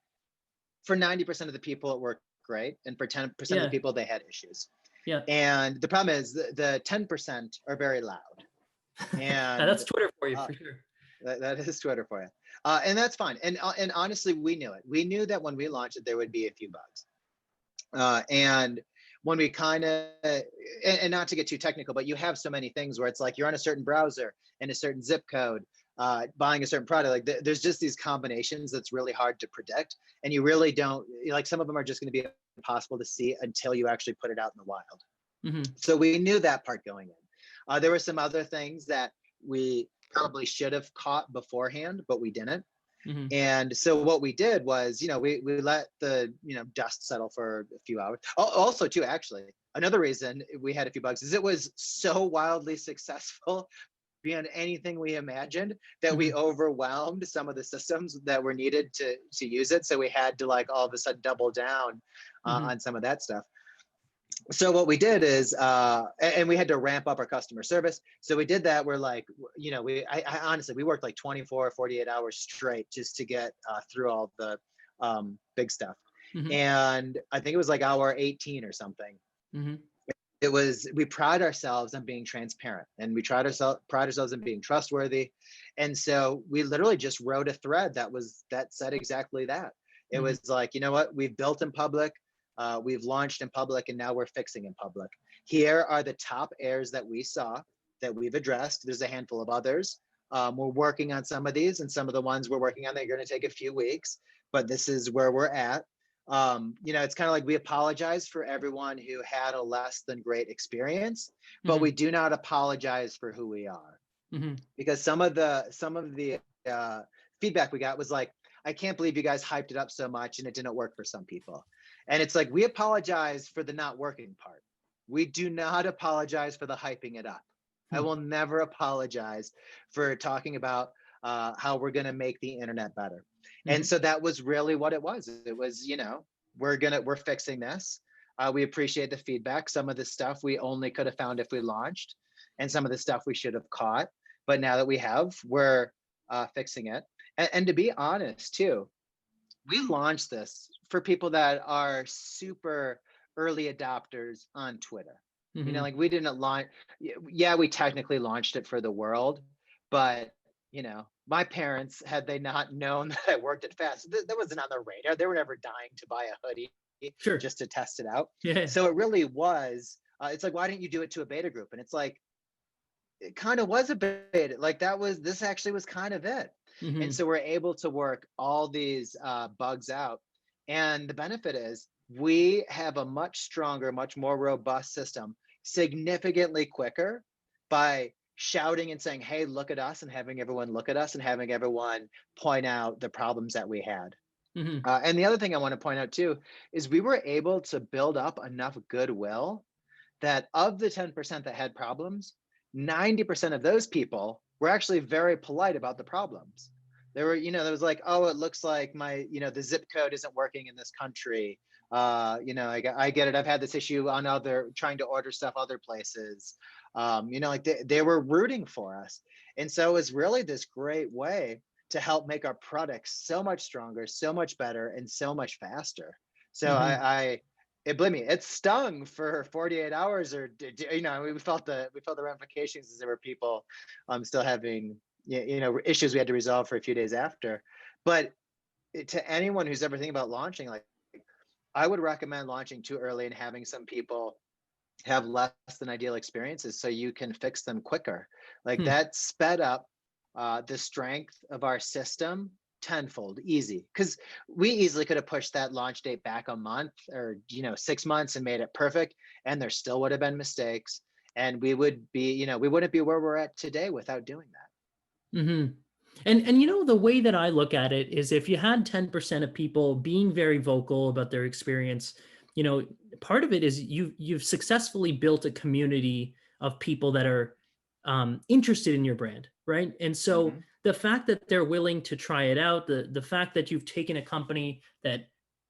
for 90% of the people, it worked great. And for 10% of the Yeah. people, they had issues. Yeah. And the problem is the 10% are very loud. That's And Twitter for you uh, for sure. that is Twitter for you. And that's fine. And honestly, we knew it. We knew that when we launched it, there would be a few bugs. And when we kind of, and not to get too technical, but you have so many things where it's like you're on a certain browser and a certain zip code, buying a certain product. Like there's just these combinations that's really hard to predict, and you really don't like. Some of them are just going to be impossible to see until you actually put it out in the wild. Mm-hmm. So we knew that part going in. There were some other things that we probably should have caught beforehand, but we didn't. Mm-hmm. And so what we did was, we let the, dust settle for a few hours. Also, too, actually, another reason we had a few bugs is it was so wildly successful beyond anything we imagined that we overwhelmed some of the systems that were needed to use it. So we had to like all of a sudden double down on some of that stuff. So what we did is, and we had to ramp up our customer service. So we did that. We're like, I honestly, we worked like 24, 48 hours straight just to get through all the big stuff. Mm-hmm. And I think it was like hour 18 or something. Mm-hmm. We pride ourselves on being transparent, and we pride ourselves on being trustworthy. And so we literally just wrote a thread that said exactly that. It was like, you know what, we've built in public. We've launched in public, and now we're fixing in public. Here are the top errors that we saw that we've addressed. There's a handful of others. We're working on some of these, and some of the ones we're working on, they're going to take a few weeks, but this is where we're at. It's kind of like we apologize for everyone who had a less than great experience, but we do not apologize for who we are. Because some of the feedback we got was like, I can't believe you guys hyped it up so much and it didn't work for some people. And it's like, we apologize for the not working part. We do not apologize for the hyping it up. I will never apologize for talking about how we're going to make the internet better. And so that was really what it was. It was, we're fixing this. We appreciate the feedback. Some of the stuff we only could have found if we launched, and some of the stuff we should have caught. But now that we have, we're fixing it. And to be honest, too, we launched this for people that are super early adopters on Twitter. Like we didn't launch, we technically launched it for the world, but my parents, had they not known that I worked at Fast, that wasn't on their radar. They were never dying to buy a hoodie just to test it out. Yeah. So it really was, it's like, why didn't you do it to a beta group? And it's like, it kind of was a beta. Like this actually was kind of it. And so we're able to work all these bugs out. And the benefit is we have a much stronger, much more robust system, significantly quicker, by shouting and saying, hey, look at us, and having everyone look at us and having everyone point out the problems that we had. And the other thing I want to point out too, is we were able to build up enough goodwill that of the 10% that had problems, 90% of those people were actually very polite about the problems. There were, there was like, oh, it looks like my, the zip code isn't working in this country. I get it. I've had this issue on trying to order stuff other places. Like they were rooting for us. And so it was really this great way to help make our products so much stronger, so much better, and so much faster. So believe me, it stung for 48 hours, or we felt the ramifications, as there were people still having issues we had to resolve for a few days after. But to anyone who's ever thinking about launching, like, I would recommend launching too early and having some people have less than ideal experiences so you can fix them quicker. Like that sped up the strength of our system tenfold, easy. Because we easily could have pushed that launch date back a month or 6 months and made it perfect, and there still would have been mistakes, and we would be we wouldn't be where we're at today without doing that. And the way that I look at it is, if you had 10% of people being very vocal about their experience, part of it is you've successfully built a community of people that are interested in your brand, right? And so the fact that they're willing to try it out, the fact that you've taken a company that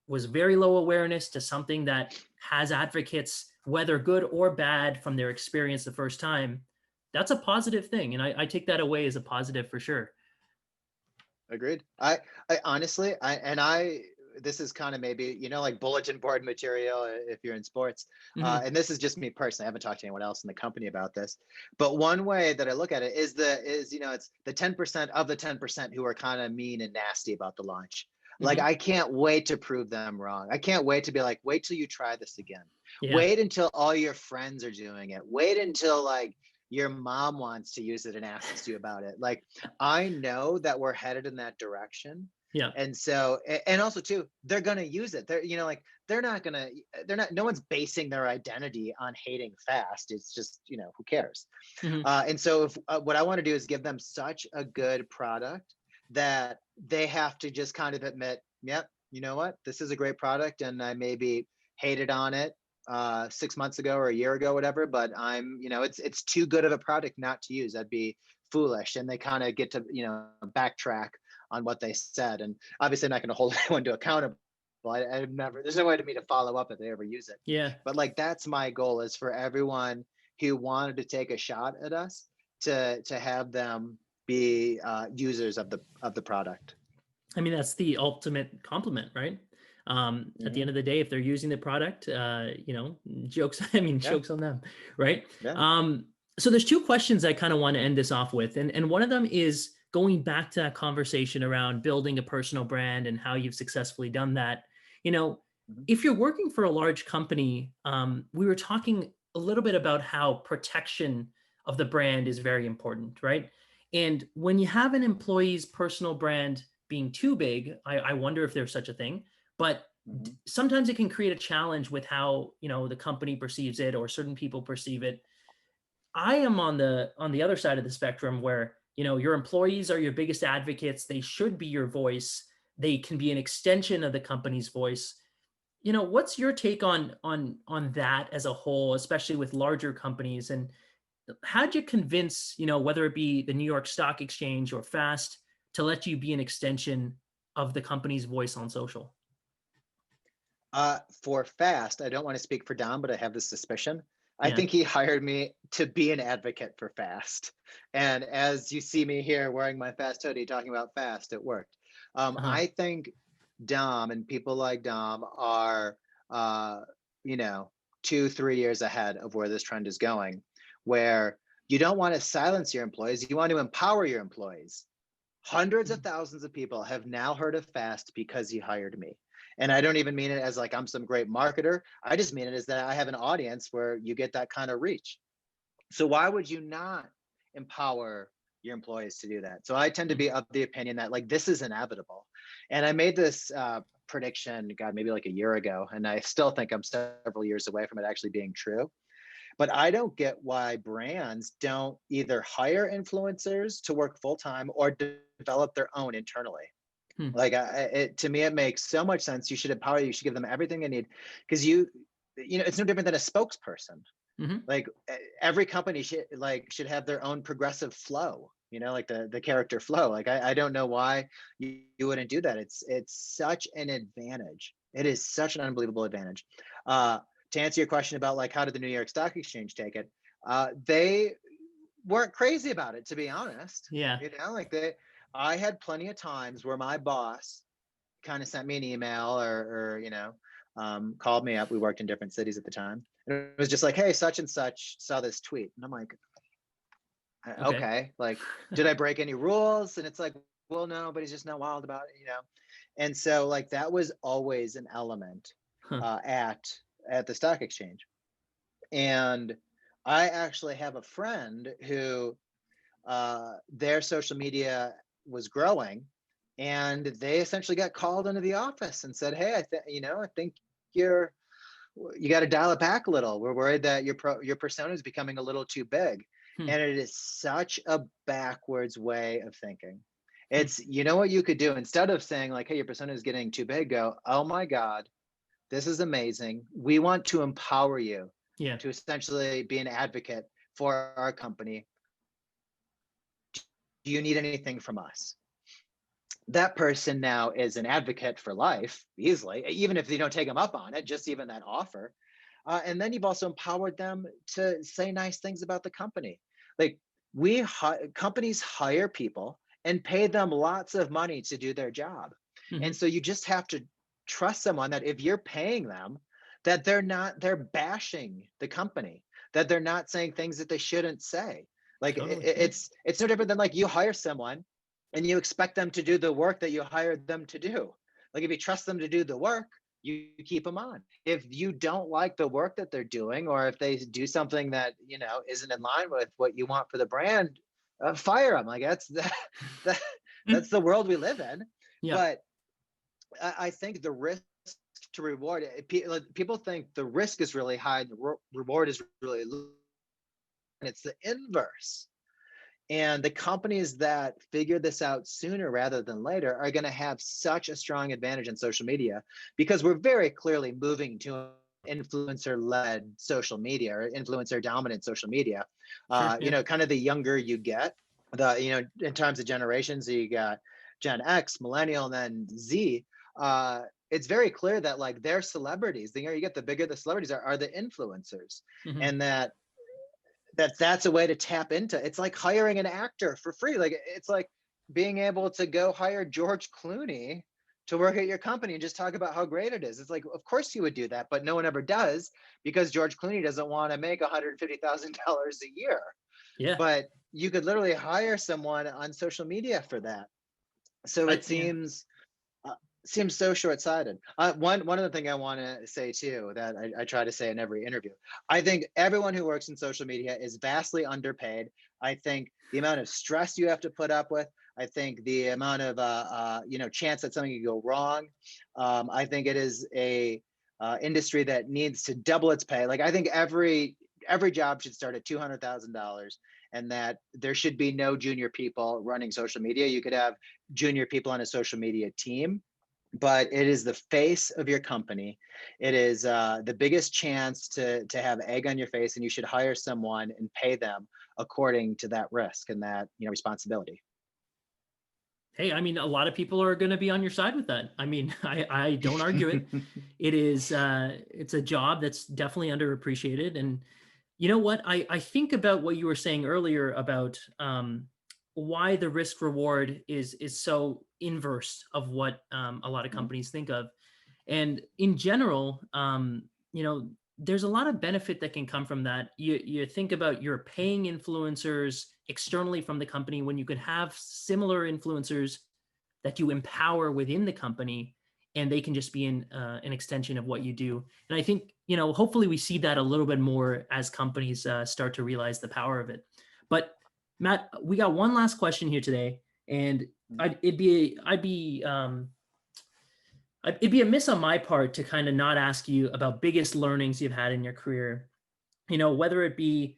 was very low awareness to something that has advocates, whether good or bad, from their experience the first time, that's a positive thing. And I take that away as a positive for sure. Agreed. I honestly, this is kind of maybe, like bulletin board material if you're in sports. Hmm. And this is just me personally. I haven't talked to anyone else in the company about this. But one way that I look at it it's the 10% of the 10% who are kind of mean and nasty about the launch. Like, Hmm. I can't wait to prove them wrong. I can't wait to be like, wait till you try this again. Yeah. Wait until all your friends are doing it. Wait until like your mom wants to use it and asks you about it. Like, I know that we're headed in that direction. Yeah. And so, and also too, they're going to use it. Like, no one's basing their identity on hating fast. It's just, who cares? Hmm. And so if what I want to do is give them such a good product that they have to just kind of admit, yep, you know what, this is a great product. And I maybe hated on it 6 months ago or a year ago, whatever, but it's too good of a product not to use. That'd be foolish. And they kind of get to, backtrack on what they said. And obviously I'm not going to hold anyone to accountable. There's no way to me to follow up if they ever use it. Yeah. But like, that's my goal, is for everyone who wanted to take a shot at us to have them be users of the product. I mean, that's the ultimate compliment, right? At the Hmm. end of the day, if they're using the product, jokes, I mean, Yeah, jokes on them, right? yeah. So there's two questions I kind of want to end this off with. And one of them is going back to that conversation around building a personal brand and how you've successfully done that. You know, Mhm. if you're working for a large company, we were talking a little bit about how protection of the brand is very important, right? And when you have an employee's personal brand being too big, I wonder if there's such a thing. But Mhm. sometimes it can create a challenge with how the company perceives it or certain people perceive it. I am on the other side of the spectrum where your employees are your biggest advocates. They should be your voice. They can be an extension of the company's voice. What's your take on that as a whole, especially with larger companies? And how'd you convince, whether it be the New York Stock Exchange or Fast, to let you be an extension of the company's voice on social? For Fast, I don't want to speak for Dom, but I have this suspicion. I Yeah. think he hired me to be an advocate for Fast. And as you see me here wearing my Fast hoodie talking about Fast, it worked. Uh-huh. I think Dom and people like Dom are, uh, you know, 2, 3 years ahead of where this trend is going, where you don't want to silence your employees, you want to empower your employees. Hundreds of Mhm. thousands of people have now heard of Fast because he hired me. And I don't even mean it as like I'm some great marketer. I just mean it as that I have an audience where you get that kind of reach. So why would you not empower your employees to do that? So I tend to Mhm. be of the opinion that like this is inevitable. And I made this prediction, God, maybe like a year ago, and I still think I'm several years away from it actually being true. But I don't get why brands don't either hire influencers to work full time or develop their own internally. Hmm. Like, to me, it makes so much sense. You should empower. You should give them everything they need, because it's no different than a spokesperson. Mhm. Like, every company should have their own progressive flow. Like the character flow. Like, I don't know why you wouldn't do that. It's such an advantage. It is such an unbelievable advantage. Uh, to answer your question about like how did the New York Stock Exchange take it, they weren't crazy about it, to be honest. Yeah. Like I had plenty of times where my boss kind of sent me an email or called me up. We worked in different cities at the time. And it was just like, hey, such and such saw this tweet. And I'm like, Okay. okay, like, did I break any rules? And it's like, well, no, but he's just not wild about it. And so like that was always an element Huh. at the stock exchange. And I actually have a friend who their social media was growing, and they essentially got called into the office and said, "Hey, I think you're you got to dial it back a little. We're worried that your persona is becoming a little too big." Hmm. And it is such a backwards way of thinking. Hmm. It's, what you could do instead of saying like, "Hey, your persona is getting too big," go, "Oh my God, this is amazing. We want to empower you Yeah. to essentially be an advocate for our company. Do you need anything from us?" That person now is an advocate for life easily, even if they don't take them up on it, just even that offer. And then you've also empowered them to say nice things about the company. Like, companies hire people and pay them lots of money to do their job. And Mhm. so you just have to trust someone that if you're paying them, that they're bashing the company, that they're not saying things that they shouldn't say. Like Totally. Yeah. it's no different than like you hire someone and you expect them to do the work that you hired them to do. Like if you trust them to do the work, you keep them on. If you don't like the work that they're doing, or if they do something that isn't in line with what you want for the brand, fire them. Like that, that's the world we live in. Yeah. But I think the risk to reward, like, people think the risk is really high, the reward is really low, and it's the inverse. And the companies that figure this out sooner rather than later are going to have such a strong advantage in social media, because we're very clearly moving to influencer led social media, or influencer dominant social media. Sure. Yeah. Kind of the younger you get, in terms of generations, so you got Gen X, Millennial, and then Z. It's very clear that like they're celebrities. The younger you get, the bigger the celebrities are the influencers. Mhm. And that's a way to tap into. It's like hiring an actor for free. Like it's like being able to go hire George Clooney to work at your company and just talk about how great it is. It's like, of course you would do that, but no one ever does, because George Clooney doesn't want to make $150,000 a year. Yeah. But you could literally hire someone on social media for that. So it Yeah. uh, seems so short-sighted. One other thing I want to say too, that I try to say in every interview, I think everyone who works in social media is vastly underpaid. I think the amount of stress you have to put up with, I think the amount of chance that something could go wrong. I think it is a industry that needs to double its pay. Like I think every job should start at $200,000, and that there should be no junior people running social media. You could have junior people on a social media team, but it is the face of your company. It is the biggest chance to have egg on your face, and you should hire someone and pay them according to that risk and that responsibility. Hey, I mean, a lot of people are going to be on your side with that. I mean, I don't argue it. It's a job that's definitely underappreciated. And you know what? I think about what you were saying earlier about why the risk reward is so inverse of what a lot of companies think of. And in general, there's a lot of benefit that can come from that. You think about you're paying influencers externally from the company when you could have similar influencers that you empower within the company, and they can just be an extension of what you do. And I think hopefully we see that a little bit more as companies start to realize the power of it. But Matt, we got one last question here today, and it'd be a miss on my part to kind of not ask you about biggest learnings you've had in your career. Whether it be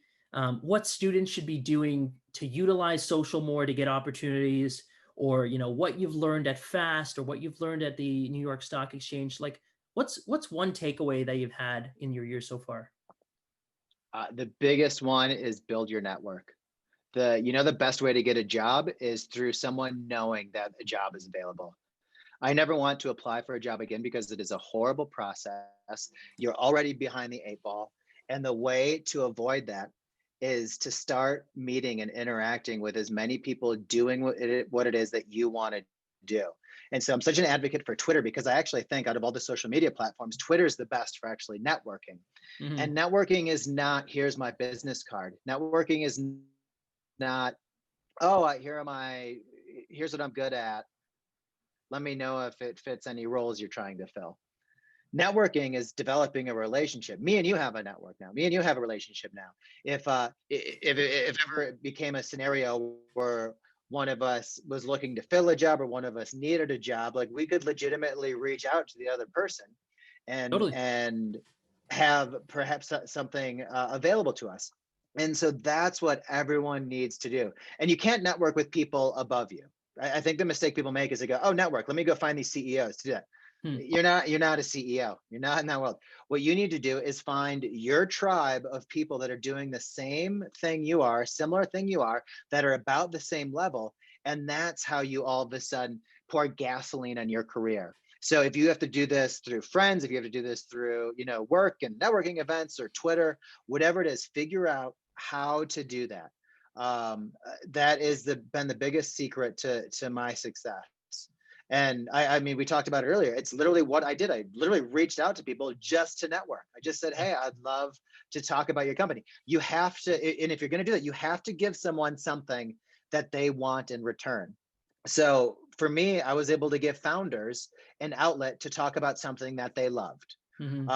what students should be doing to utilize social more to get opportunities, or what you've learned at Fast, or what you've learned at the New York Stock Exchange. Like, what's one takeaway that you've had in your year so far? The biggest one is build your network. The best way to get a job is through someone knowing that a job is available. I never want to apply for a job again, because it is a horrible process. You're already behind the eight ball. And the way to avoid that is to start meeting and interacting with as many people doing what it is that you want to do. And so I'm such an advocate for Twitter, because I actually think out of all the social media platforms, Twitter is the best for actually networking. Hmm. And networking is not, here's my business card. Networking is not, oh, here's what I'm good at. Let me know if it fits any roles you're trying to fill. Networking is developing a relationship. Me and you have a network now. Me and you have a relationship now. If ever it became a scenario where one of us was looking to fill a job, or one of us needed a job, like we could legitimately reach out to the other person and Totally. have perhaps something available to us. And so that's what everyone needs to do. And you can't network with people above you. I think the mistake people make is they go, oh, network, let me go find these CEOs to do that. Hmm. You're not a CEO. You're not in that world. What you need to do is find your tribe of people that are doing the same thing you are, similar thing you are, that are about the same level. And that's how you all of a sudden pour gasoline on your career. So if you have to do this through friends, if you have to do this through, work and networking events or Twitter, whatever it is, figure out how to do that. That is been the biggest secret to my success. And I mean, we talked about it earlier. It's literally what I did. I literally reached out to people just to network. I just said, hey, I'd love to talk about your company. You have to, and if you're going to do that, you have to give someone something that they want in return. So for me, I was able to give founders an outlet to talk about something that they loved. Mm-hmm.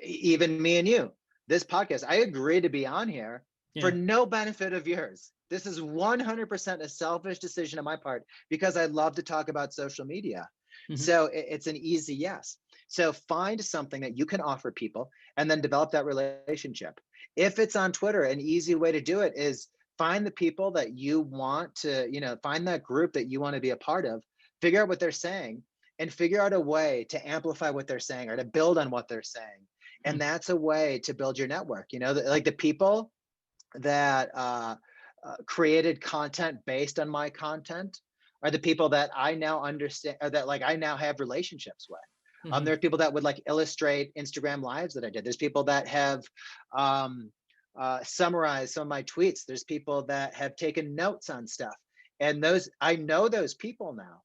Even me and you, this podcast, I agree to be on here for Yeah. no benefit of yours. This is 100% a selfish decision on my part because I love to talk about social media. Mm-hmm. So it's an easy yes. So find something that you can offer people and then develop that relationship. If it's on Twitter, an easy way to do it is find the people that you want to, find that group that you want to be a part of, figure out what they're saying, and figure out a way to amplify what they're saying or to build on what they're saying. And that's a way to build your network. Like the people that created content based on my content are the people that I now understand, or that like I now have relationships with. Mm-hmm. There are people that would like illustrate Instagram lives that I did. There's people that have summarized some of my tweets. There's people that have taken notes on stuff, and those I know those people now,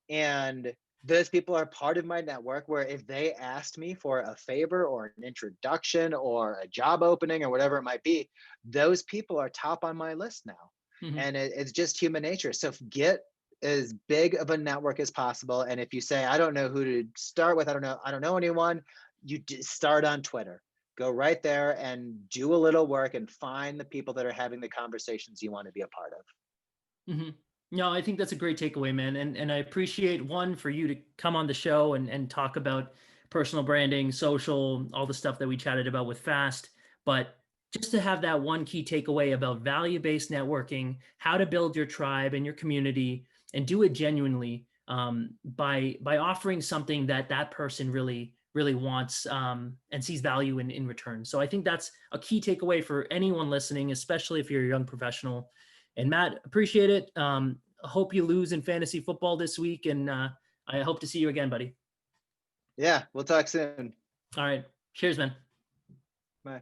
and those people are part of my network where if they asked me for a favor or an introduction or a job opening or whatever it might be, those people are top on my list now. Mm-hmm. And it's just human nature. So get as big of a network as possible. And if you say, I don't know who to start with, I don't know anyone, you start on Twitter. Go right there and do a little work and find the people that are having the conversations you want to be a part of. Mm-hmm. No, I think that's a great takeaway, man. And I appreciate one for you to come on the show and talk about personal branding, social, all the stuff that we chatted about with Fast. But just to have that one key takeaway about value-based networking, how to build your tribe and your community, and do it genuinely by offering something that that person really wants and sees value in return. So I think that's a key takeaway for anyone listening, especially if you're a young professional. And Matt, appreciate it. Hope you lose in fantasy football this week, and I hope to see you again, buddy. Yeah, we'll talk soon. All right. Cheers, man. Bye.